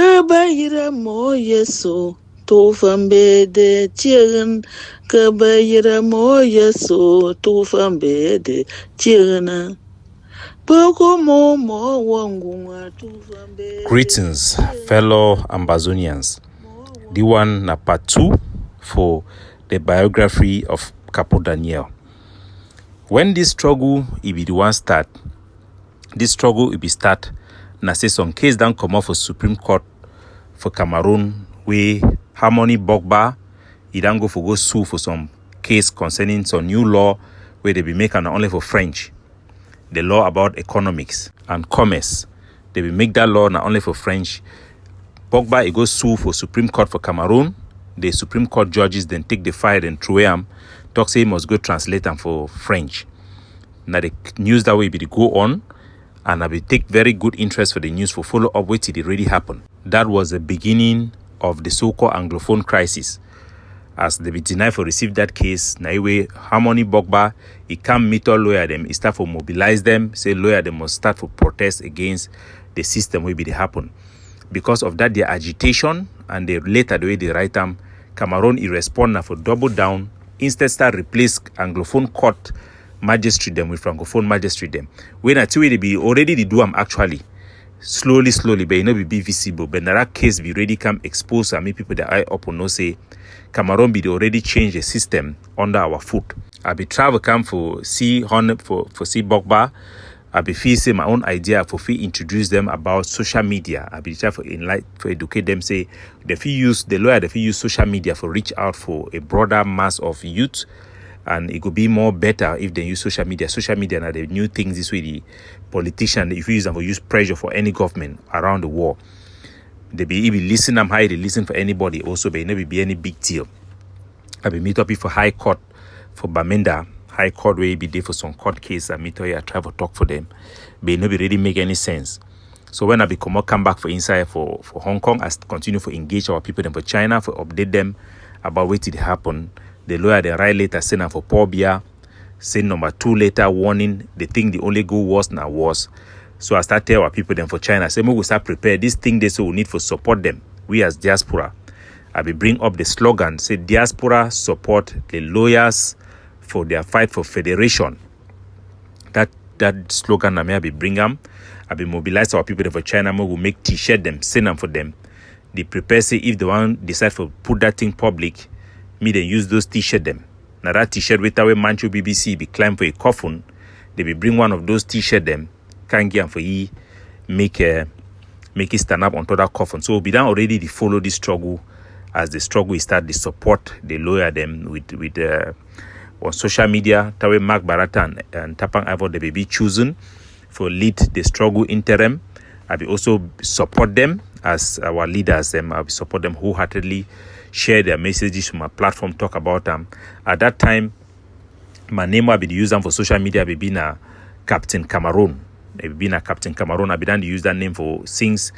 Kabayira mo yeso tufambe de chirin. Kabayira mo yeso tufambe de chirina. Greetings, fellow Ambazonians. The one na part 2 for the biography of Capo Daniel. When this struggle it be the one start, this struggle it be start, na say some case don't come off for Supreme Court for Cameroon, where Harmony Bogba, he don't go sue for some case concerning some new law where they be making only for French. The law about economics and commerce. They will make that law not only for French. Pogba he goes sue for Supreme Court for Cameroon. The Supreme Court judges then take the file and throw him. Talk say he must go translate them for French. Now the news that way be go on, and I will take very good interest for the news for follow up what it really happened. That was the beginning of the so-called Anglophone crisis. As they be denied for receive that case, na way Harmony Bogba, he can't meet all lawyer them, he start for mobilize them, say lawyer them must start for protest against the system will be the happen. Because of that, their agitation and the later the way they write them, Cameroon he respond now for double down, instead start replace Anglophone court magistrate them with Francophone magistrate them. When I tell you they be already they do them actually. Slowly, but it not be visible. But that case be ready come expose and make people that eye up or no say Cameroon be already change the system under our foot. I be travel come for see for see Bogba. I be feel say my own idea for fee introduce them about social media. I be try for educate them say they feel use the lawyer they feel use social media for reach out for a broader mass of youth. And it could be more better if they use social media. Social media now the new things this way the politician if you use them for use pressure for any government around the world. They be even listen them high, they listen for anybody also, but it never be any big deal. I be meet up for High Court for Bamenda. High Court where be there for some court case. I meet here, I try to talk for them. But it never really make any sense. So when I be come back for inside for Hong Kong, I continue to engage our people then for China for update them about what did happen. The lawyer they write later send for Paul Biya, send number 2 later warning. The thing the only go worse now worse. So I start tell our people then for China, say we will start prepare this thing they so we need for support them. We as diaspora. I will bring up the slogan, say diaspora support the lawyers for their fight for federation. That slogan I be bring them. I will mobilize our people then for China, we will make t-shirt them, send them for them. They prepare say if the one decide for put that thing public, me then use those t-shirt them. Now that t-shirt with our Manchu BBC be climb for a coffin, they will bring one of those t-shirt them, can get for ye make it stand up on top that coffin. So we done already they follow this struggle as the struggle is start, they support the lawyer them with on social media, Tawe Mark Barata and Tapang Ivor they be chosen for lead the struggle interim. I will also support them as our leaders. I will support them wholeheartedly. Share their messages from my platform, talk about them. At that time, my name will be used for social media. I will be na Captain Cameroon. I will be na Captain Cameroon. I will done to use that name for since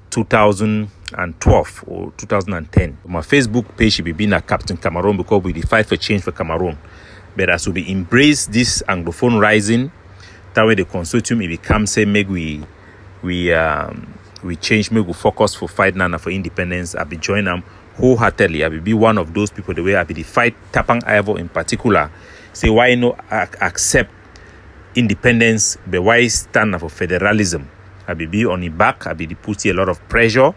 2012 or 2010. My Facebook page will be na Captain Cameroon because we fight for change for Cameroon. But as we embrace this Anglophone rising, that way the consortium it becomes say make we change, make we focus for fight now for independence. I will join them wholeheartedly. I will be one of those people the way I will fight Tapang Ivor in particular. Say why no accept independence, but why stand for federalism? I will be on the back. I will put a lot of pressure,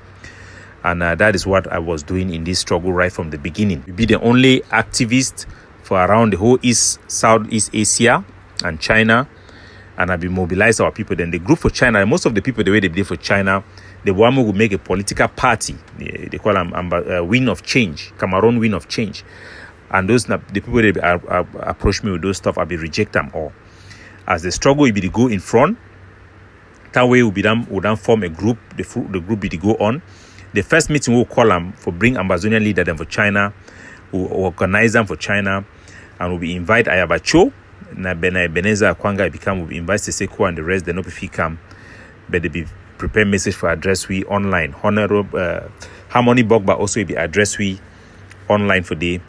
and that is what I was doing in this struggle right from the beginning. We be the only activist for around the whole Southeast Asia and China, and I will mobilize our people. Then the group for China, most of the people the way they did for China, the one who will make a political party. They call them Win of Change, Cameroon Win of Change. And those the people that approach me with those stuff, I will reject them all. As the struggle will be to go in front, that way we then form a group. The group will go on. The first meeting we'll call them for bring Ambazonia leader them for China. We'll organize them for China, and we'll invite Ayabacho. Na Beneza Kwanga will invite Seseko and the rest. They not be come, but they be prepare message for address we online. Honorable Harmony Bogba also will be address we online for day.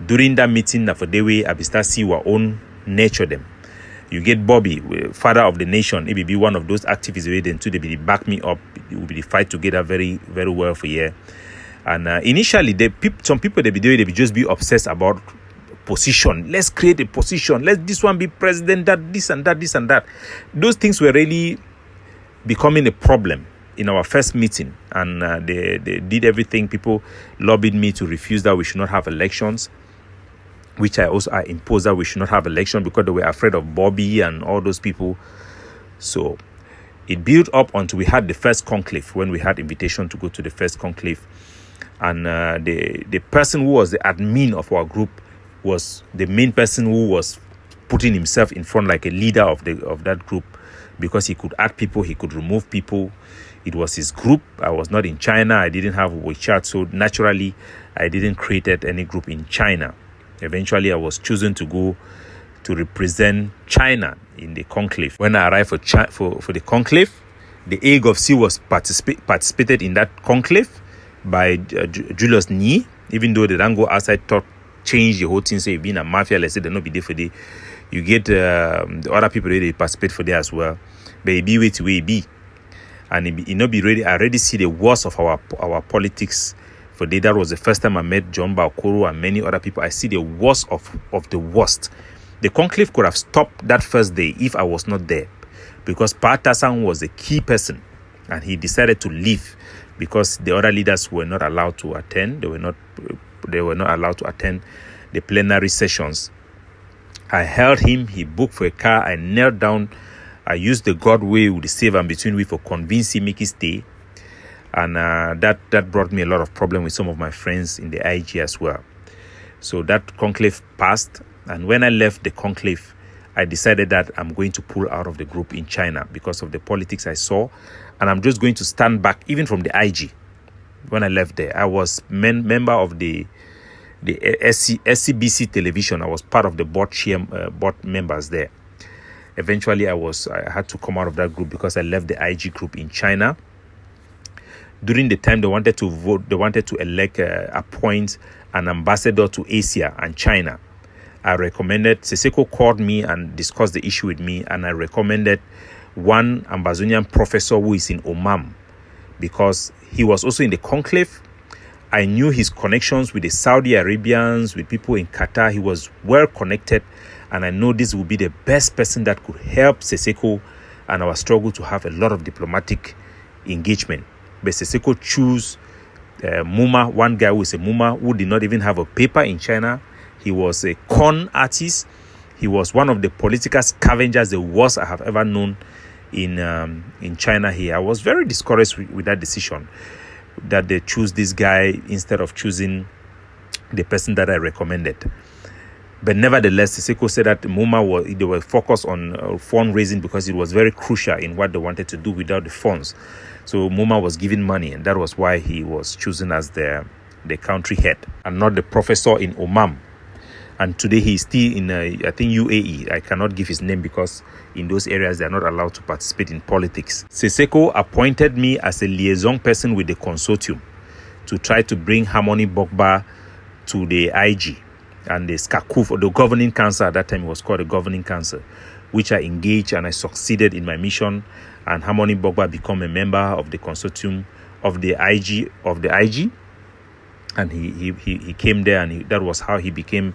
During that meeting, for the way I start see our own nature them. You get Bobby, father of the nation. He be one of those activists where then too they be back me up. We will be fight together very, very well for year. And initially, some people they be just be obsessed about position. Let's create a position. Let this one be president. That this and that, this and that. Those things were really becoming a problem in our first meeting, and they did everything. People lobbied me to refuse that we should not have elections, which I imposed that we should not have election because they were afraid of Bobby and all those people. So it built up until we had the first conclave, when we had invitation to go to the first conclave. And the person who was the admin of our group was the main person who was putting himself in front like a leader of that group, because he could add people, he could remove people. It was his group. I was not in China. I didn't have WeChat, so naturally I didn't create any group in China. Eventually, I was chosen to go to represent China in the conclave. When I arrived for the conclave, the AGOFC was participated in that conclave by Julius Ni, even though they don't go outside, change the whole thing, say being a mafia, let's say they not be there for the. You get the other people they participate for there as well. But it be way to way be. And it not be ready. I already see the worst of our politics. For that was the first time I met John Baokoro and many other people. I see the worst of the worst. The conclave could have stopped that first day if I was not there, because Pa Tasang was a key person, and he decided to leave because the other leaders were not allowed to attend. They were not allowed to attend the plenary sessions. I held him. He booked for a car. I knelt down. I used the God way with the save and between we for convincing him make him stay. And that brought me a lot of problem with some of my friends in the IG as well. So that conclave passed. And when I left the conclave, I decided that I'm going to pull out of the group in China because of the politics I saw. And I'm just going to stand back, even from the IG. When I left there, I was member of the SCBC television. I was part of the board members there. Eventually, I had to come out of that group because I left the IG group in China. During the time they wanted to vote, they wanted to appoint an ambassador to Asia and China. I recommended, Seseko called me and discussed the issue with me, and I recommended one Ambazonian professor who is in Oman, because he was also in the conclave. I knew his connections with the Saudi Arabians, with people in Qatar. He was well connected, and I know this will be the best person that could help Seseko and our struggle to have a lot of diplomatic engagement. But Seseko chose Muma, one guy who is a Muma, who did not even have a paper in China. He was a con artist. He was one of the political scavengers, the worst I have ever known in China here. I was very discouraged with that decision, that they choose this guy instead of choosing the person that I recommended. But nevertheless, Seseko said that Muma they were focused on fundraising because it was very crucial in what they wanted to do without the funds. So Muma was given money, and that was why he was chosen as the country head and not the professor in Oman. And today he's still in, I think, UAE. I cannot give his name because in those areas they are not allowed to participate in politics. Seseko appointed me as a liaison person with the consortium to try to bring Harmony Bogba to the IG and the SCACUF, or the governing council. At that time it was called the governing council, which I engaged, and I succeeded in my mission. And Harmony Bogba became a member of the consortium of the IG. And he came there, and that was how he became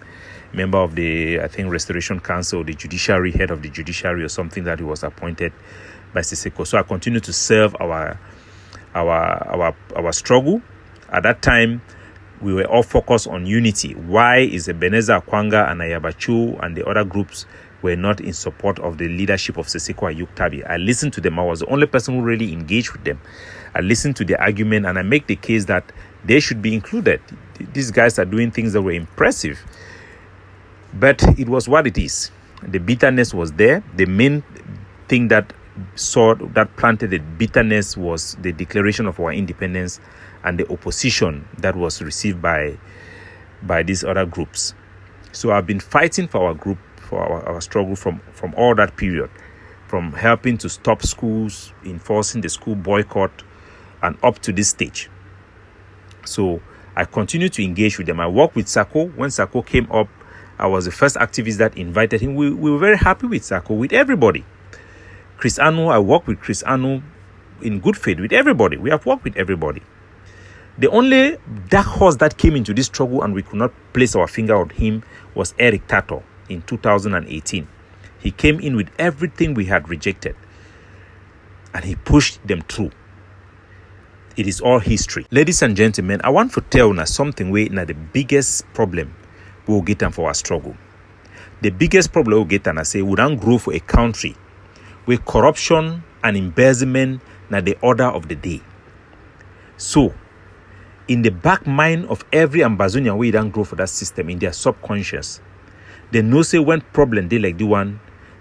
member of the, I think, Restoration Council, the judiciary, head of the judiciary or something, that he was appointed by Seseko. So I continued to serve our struggle. At that time, we were all focused on unity. Why is Ebenezer Akwanga and Ayabachu and the other groups were not in support of the leadership of Seseko Ayuk Tabi? I listened to them. I was the only person who really engaged with them. I listened to the argument, and I make the case that they should be included. These guys are doing things that were impressive. But it was what it is. The bitterness was there. The main thing that planted the bitterness was the declaration of our independence and the opposition that was received by these other groups. So I've been fighting for our group, for our struggle from all that period, from helping to stop schools, enforcing the school boycott, and up to this stage. So I continue to engage with them. I worked with Sako. When Sako came up, I was the first activist that invited him. We were very happy with Sako, with everybody. Chris Anu, I worked with Chris Anu in good faith with everybody. We have worked with everybody. The only dark horse that came into this struggle and we could not place our finger on him was Eric Tato in 2018. He came in with everything we had rejected and he pushed them through. It is all history. Ladies and gentlemen, I want to tell you something where the biggest problem we will get for our struggle. The biggest problem we will get and I say we don't grow for a country where corruption and embezzlement are the order of the day. So, in the back mind of every Ambazonia we don't grow for that system, in their subconscious, they know say when problem they like the one,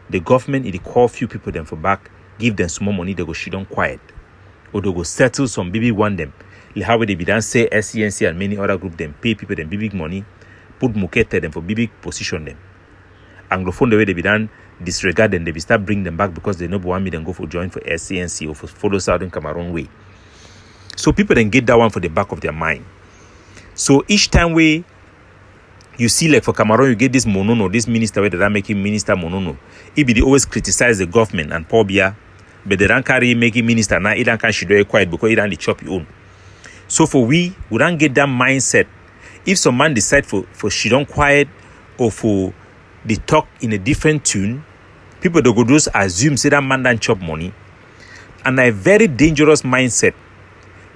the government it call few people them for back, give them small money, they go shit on quiet. Or they go settle some baby want them. Like how they be done say SCNC and many other group them pay people them big money, put mukete them for big position them. Anglophone the way they be done disregard them, they be start bring them back because they know want me then go for join for SCNC or for follow Southern Cameroon way. So people then get that one for the back of their mind. So each time you see like for Cameroon, you get this Monono, this minister where they are making minister Monono. It be they always criticize the government and Pobia, but they don't carry making minister now. It don't can she do it quiet because it don't chop your own. So for we don't get that mindset. If some man decide for she don't quiet or for they talk in a different tune, people they go just assume say that man don't chop money, and a very dangerous mindset.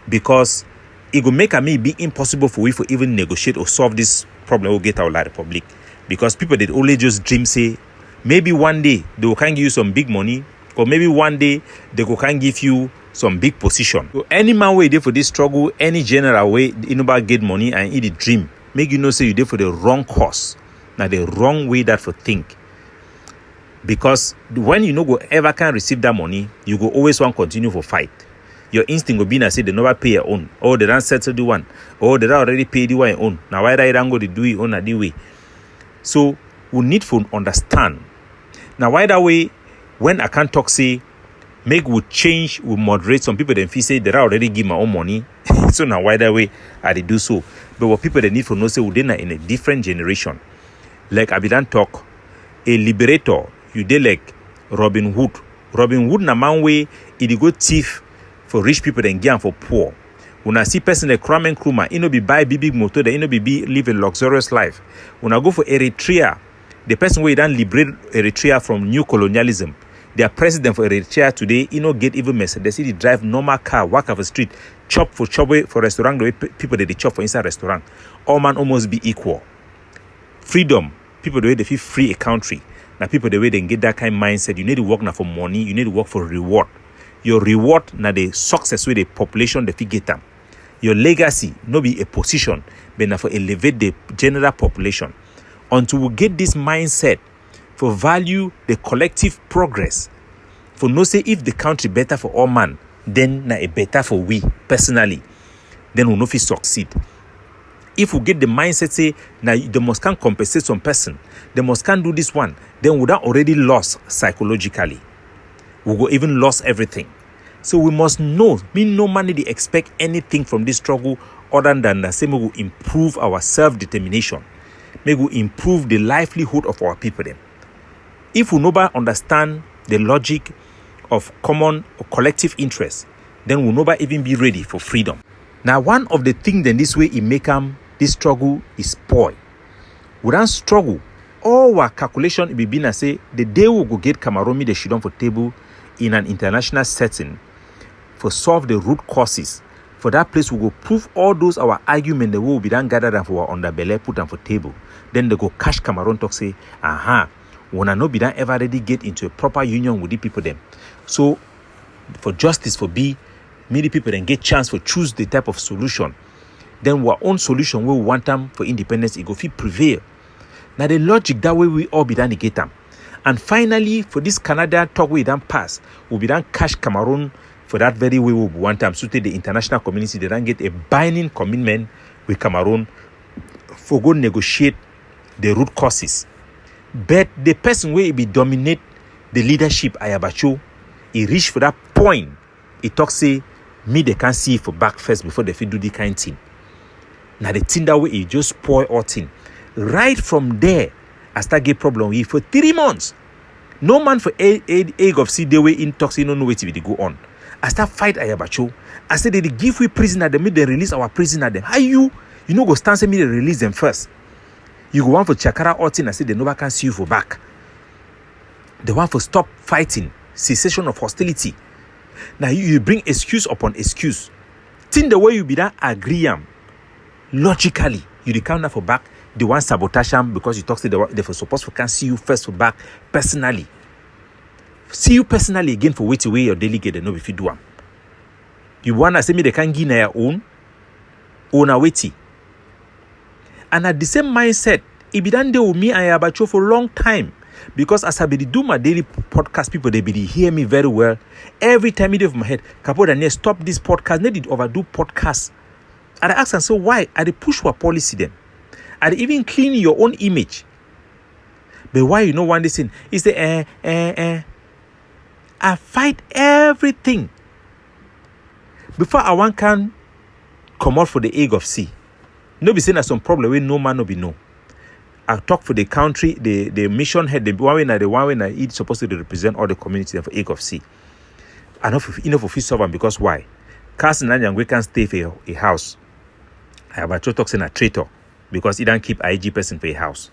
Because it will make me be impossible for we for even negotiate or solve this problem we'll get out of the Republic. Because people that only just dream say maybe one day they will can give you some big money, or maybe one day they will can give you some big position. So any man way there for this struggle, any general way you know about get money and eat a dream, make you know say you there for the wrong cause. Now the wrong way that for think. Because when you know go ever can receive that money, you go always want continue for fight. Your instinct will be to say they never pay your own. Or they don't settle the one. Or they don't already pay the one your own. Now why they don't go to do it on the way? So we need to understand. Now why that way when I can't talk say make we change, we moderate. Some people then feel say they already give my own money. So now why that way I they do so. But what people they need to know say we in a different generation. Like I be done talk, a liberator, you dey like Robin Hood. Robin Hood na man way it go thief for rich people then give for poor. When I see person like Kramen Krumah, you know be buy big motor, they you know be live a luxurious life. When I go for Eritrea, the person where don't liberate Eritrea from new colonialism, their president for Eritrea today, you know get even Mercedes, they drive normal car, walk off the street, chop for restaurant, the way people they chop for inside restaurant. All man almost be equal. Freedom, people the way they feel free a country. Now people the way they get that kind of mindset, you need to work now for money, you need to work for reward. Your reward na the success with the population the get them. Your legacy no be a position, but na for elevate the general population. Until we get this mindset for value the collective progress. For no say if the country better for all man, then na a better for we personally. Then we no fit succeed. If we get the mindset say now they must can compensate some person, they must can do this one, then we don't already lost psychologically. We go even lost everything. So we must know, no man need to expect anything from this struggle other than the same we will improve our self-determination. May we improve the livelihood of our people then. If we never understand the logic of common or collective interest, then we'll never even be ready for freedom. Now one of the things then this way it make this struggle is spoil. We don't struggle. All our calculation it be been as say the day we go get Cameroon the shit on for table in an international setting for solve the root causes. For that place we go prove all those our argument the way we be done gathered and for our underbelly put them for table. Then they go cash Cameroon talk say, when I no be done ever ready get into a proper union with the people them. So for justice for be many people then get chance for choose the type of solution. Then our own solution we want them for independence it go fit prevail. Now the logic that way we all be done to get them. And finally, for this Canada talk we done pass, we be done cash Cameroon for that very way we want them. So the international community they don't get a binding commitment with Cameroon for go negotiate the root causes. But the person where be dominate the leadership Ayabacho, he reach for that point. He talk say me they can see for back first before they fit do the kind thing. Now the thing that way he just spoil all thing. Right from there, I start get problem with for 3 months. No man for egg of sea they way in toxin no way to be go on. I start fight Ayabacho. I said they give we prisoner them, they release our prisoner them. How you know go stand say me they release them first. You go one for Chakara Ortin, I said they never can see you for back. The one for stop fighting, cessation of hostility. Now you bring excuse upon excuse. Think the way you be that agree logically, you count for back. The one sabotage them because you talk to they for supposed to can see you first for back personally. See you personally again for wait away your delegate and know if you do them. You wanna say me they can give their own a waiting. And at the same mindset, it be done there with me and Abacho for a long time. Because as I be do my daily podcast, people they be hear me very well. Every time it of my head, Capo Daniel, stop this podcast. They did overdo podcasts. And I ask them, so why? I they push for policy then? I they even clean your own image. But why you know one this thing? Is the I fight everything before I want can come out for the egg of sea. No be saying there's some problem where no man no be no. I talk for the country, the mission head, the one way it's supposed to represent all the community for egg of sea. Enough of his servant because why? Carson and we can stay for a house. I have a talks in a traitor because he don't keep IG person for a house.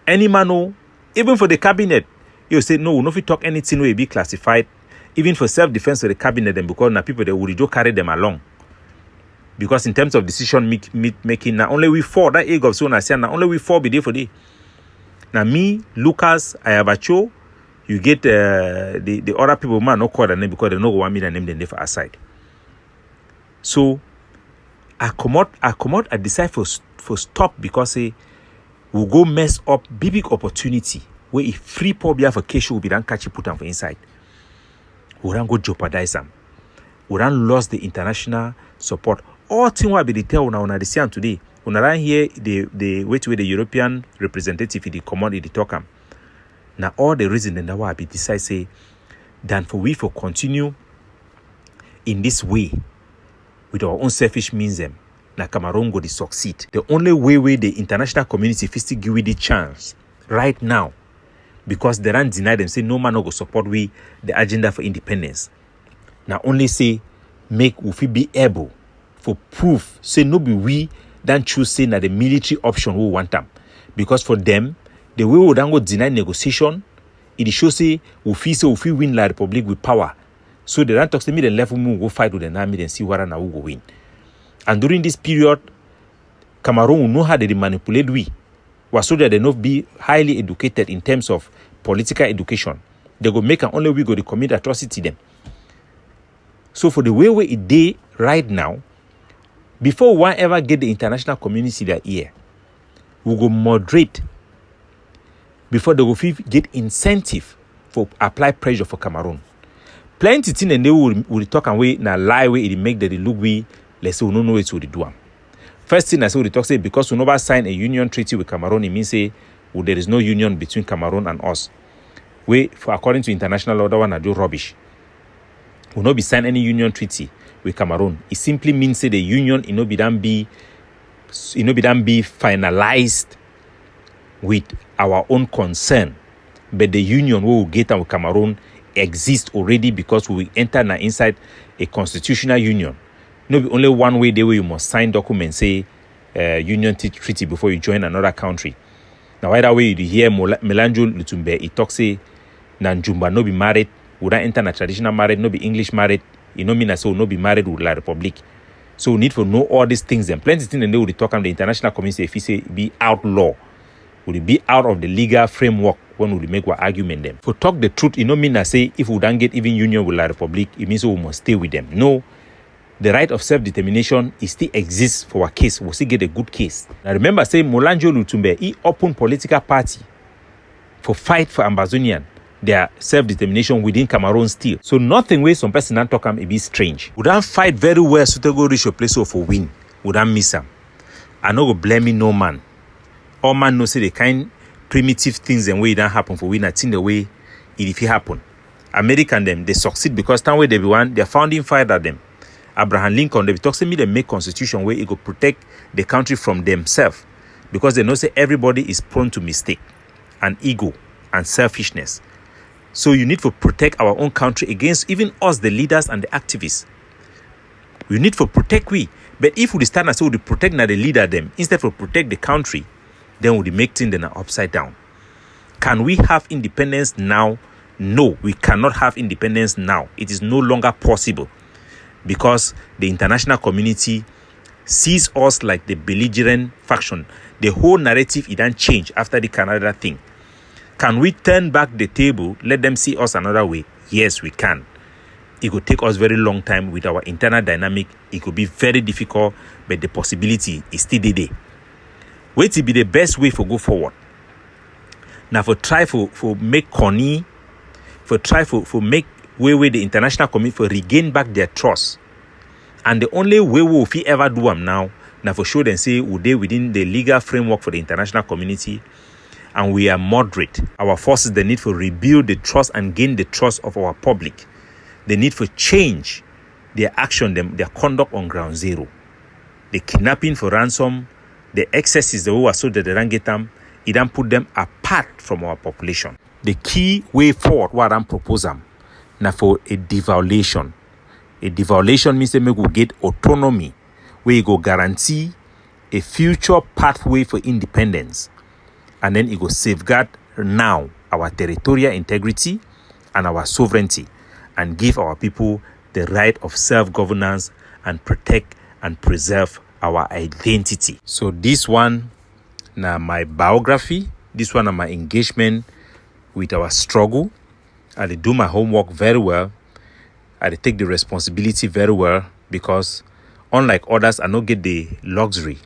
Any man no, even for the cabinet, you say no, no fit talk anything will be classified. Even for self-defense for the cabinet, them because now people they will carry them along. Because in terms of decision making, now only we four that egg of so I say now only we four be there for day. Now me, Lucas, Ayabacho, you get the other people man no call their name because they know want me the name then they for aside. So I come out, I decide for stop because we'll go mess up big opportunity where if free pobia for Kesho will be done catch you put them for inside. We don't go jeopardize them. We don't lose the international support. All things will be the tell una the today. When I hear the way the European representative in the command the talk am. Now all the reason then that will be decide say than for we for continue in this way with our own selfish means them. Now Cameroon go to succeed. The only way the international community fit still give we the chance right now. Because they don't deny them, say no man no go support we the agenda for independence. Now only say make we be able for proof say no be we don't choose say that the military option we want them. Because for them, the way we don't go deny negotiation, it shows say we win La Republic with power. So they don't talk to me the level we go fight with the army and see where now we go win. And during this period, Cameroon will know how they manipulate we. Was so that they not be highly educated in terms of political education. They go make an only we go to commit atrocity them. So for the way it day right now, before one ever get the international community their ear, we go moderate before they go get incentive for apply pressure for Cameroon. Plenty thing and they will talk and way na lie way it make that they look we let's say we don't know what to do. First thing I say we talk say because we never sign a union treaty with Cameroon, it means say there is no union between Cameroon and us. We for according to international law, that one I do rubbish. We not be sign any union treaty with Cameroon. It simply means say the union it no be finalized with our own concern. But the union we will get with Cameroon exists already because we will enter now inside a constitutional union. No be only one way the way you must sign documents say union treaty before you join another country. Now either way you hear Melanjo Lutumbe he talk say Nanjumba no be married, would not enter a traditional marriage, no be English married, you know mean so no be married with La Republic. So we need to know all these things and plenty things and they will talk on the international community if he say be outlaw. Would it be out of the legal framework when we make our argument them? For talk the truth, you know mean say if we don't get even union with La Republic, it means we must stay with them. No. The right of self-determination it still exists for our case. We'll still get a good case. Now remember, say Molanjo Lutumbe, he opened political party for fight for Ambazonian, their self-determination within Cameroon still. So nothing where some person not talk it be strange. We don't fight very well so to go reach your place for win. We don't miss them. I no go blaming no man. All man know say the kind primitive things and way it don't happen for win. I think the way if it happen. American them, they succeed because time where they be one, their founding father them. Abraham Lincoln, they talk to me they make constitution where it go protect the country from themselves. because they know say everybody is prone to mistake and ego and selfishness. So you need to protect our own country against even us, the leaders and the activists. We need to protect we. But if we stand and say we protect now the leader them, instead of protect the country, then we make things then upside down. Can we have independence now? No, we cannot have independence now. It is no longer possible because the international community sees us like the belligerent faction. The whole narrative it didn't change after the Canada thing. Can we turn back the table, let them see us another way? Yes, we can. It could take us very long time with our internal dynamic. It could be very difficult, but the possibility is still there. Wait to be the best way for go forward. Now for try for make Connie, for try for make way the international community for regain back their trust. And the only way we will ever do them now for sure then say we they within the legal framework for the international community, and we are moderate. Our forces they need to rebuild the trust and gain the trust of our public. They need to change their action, their conduct on ground zero. The kidnapping for ransom, the excesses the way so that they don't get them, it don't put them apart from our population. The key way forward, what I'm proposing, now for a devaluation. A devaluation means that we will get autonomy, where you go guarantee a future pathway for independence, and then it go safeguard now our territorial integrity and our sovereignty, and give our people the right of self-governance and protect and preserve our identity. So this one, now my biography, this one, my engagement with our struggle. I do my homework very well. I take the responsibility very well, because unlike others, I don't get the luxury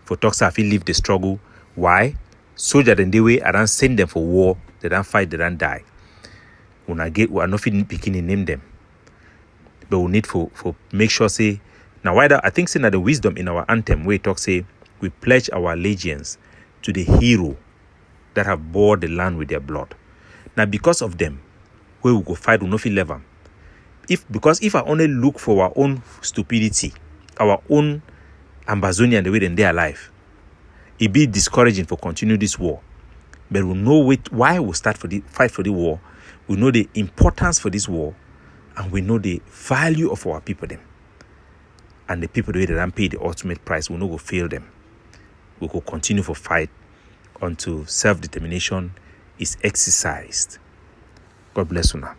for talks if leave the struggle. Why? Soldier in the way I don't send them for war, they don't fight, they don't die. When I get, we are not picking name them, but we need for make sure say now why that I think say that the wisdom in our anthem where it talks say we pledge our allegiance to the hero that have bore the land with their blood. Now because of them, where we go fight, we no feel level. Because if I only look for our own stupidity, our own Ambazonia and the way they are alive, it be discouraging for continue this war. But we know why we start for the fight for the war. We know the importance for this war, and we know the value of our people them. And the people the way they don't pay the ultimate price, we know will fail them. We will continue for fight until self-determination is exercised. God bless you now.